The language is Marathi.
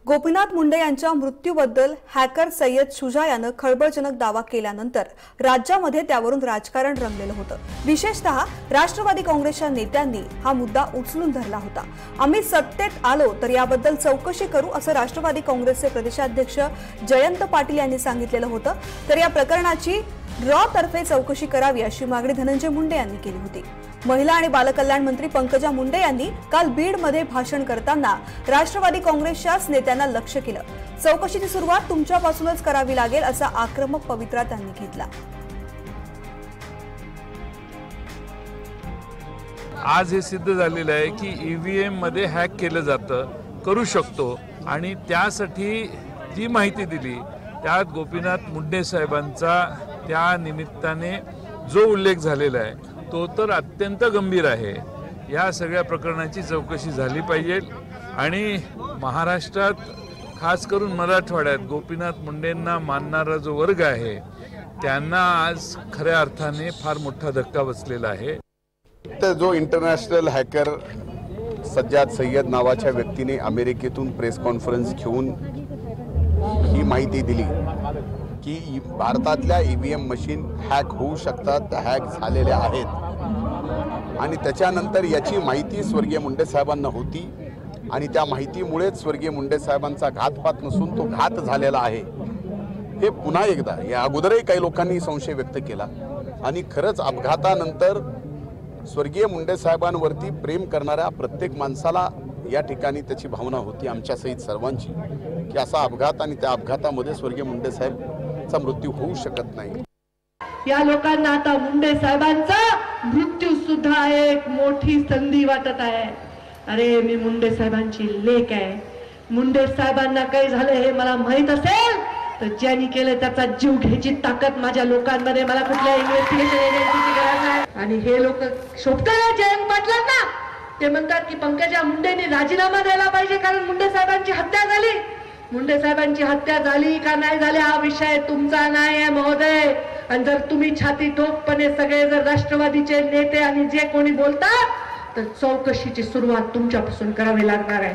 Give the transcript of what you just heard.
गोपीनाथ मुंडे यांच्या मृत्यूबद्दल हॅकर सय्यद शुजा यानं खळबळजनक दावा केल्यानंतर राज्यामध्ये त्यावरून राजकारण रंगलेलं होतं। विशेषतः राष्ट्रवादी काँग्रेसच्या नेत्यांनी हा मुद्दा उचलून धरला होता। आम्ही सत्तेत आलो तर याबद्दल चौकशी करू असं राष्ट्रवादी काँग्रेसचे प्रदेशाध्यक्ष जयंत पाटील यांनी सांगितलेलं होतं। तर या प्रकरणाची रॉ तर्फे चौकशी करावी अशी मागणी धनंजय मुंडे यांनी केली होती। महिला आणि बालकल्याण मंत्री पंकजा मुंडे यांनी काल बीडमध्ये भाषण करताना राष्ट्रवादी काँग्रेसच्याच नेत्यांना लक्ष्य केलं। चौकशीची सुरुवात तुमच्यापासूनच करावी लागेल असा आक्रमक पवित्रा त्यांनी घेतला। आज हे सिद्ध झालेलं आहे की ईव्हीएम मध्ये हॅक केलं जातं, करू शकतो आणि त्यासाठी जी माहिती दिली त्यात गोपीनाथ मुंडे साहेबांचा त्या निमित्ताने जो उल्लेख झालेला आहे तो तर अत्यंत गंभीर आहे। या सगळ्या प्रकरणाची चौकशी झाली पाहिजे आणि महाराष्ट्रात खास करून मराठवाड्यात गोपीनाथ मुंडेंना मानणारा जो वर्ग आहे त्यांना आज खऱ्या अर्थाने फार मोठा धक्का बसलेला आहे। तर जो इंटरनॅशनल हॅकर सज्जाद सय्यद नावाच्या व्यक्तीने अमेरिकेतून प्रेस कॉन्फरन्स घेऊन ही माहिती दिली की भारतातल्या ईव्हीएम मशीन हॅक होऊ शकतात, हॅक झालेल्या आहेत आणि त्याच्यानंतर याची माहिती स्वर्गीय मुंडे साहेबांना होती आणि त्या माहितीमुळेच स्वर्गीय मुंडे साहेबांचा घातपात नसून तो घात झालेला आहे हे पुन्हा एकदा या अगोदरही काही लोकांनी संशय व्यक्त केला आणि खरंच अपघातानंतर स्वर्गीय मुंडे साहेबांवरती प्रेम करणाऱ्या प्रत्येक माणसाला या ठिकाणी त्याची भावना होती, आमच्यासहित सर्वांची, की असा अपघात आणि त्या अपघातामध्ये स्वर्गीय मुंडे साहेबचा मृत्यू होऊ शकत नाही। या लोकांना आता मुंडे साहेबांचा मृत्यू सुद्धा एक मोठी संधी वाटत आहे। अरे मी मुंडे साहेबांची लेक आहे, मुंडे साहेबांना काही झालं हे मला माहित असेल तर ज्यांनी केलं त्याचा जीव घ्यायची ताकद माझ्या लोकांमध्ये, मला कुठल्या इन्व्हेस्टिगेशन एजन्सीची गरज नाही। आणि हे लोक शोभतात जयंत पाटलांना, ते म्हणतात की पंकजा मुंडेंनी राजीनामा द्यायला पाहिजे कारण मुंडे साहेबांची हत्या झाली। मुंडे साहेबांची हत्या झाली का नाही झाली हा विषय तुमचा नाही आहे महोदय। आणि जर तुम्ही छाती ठोकपणे सगळे जर राष्ट्रवादीचे नेते आणि जे कोणी बोलतात तर चौकशीची सुरुवात तुमच्यापासून करावी लागणार आहे।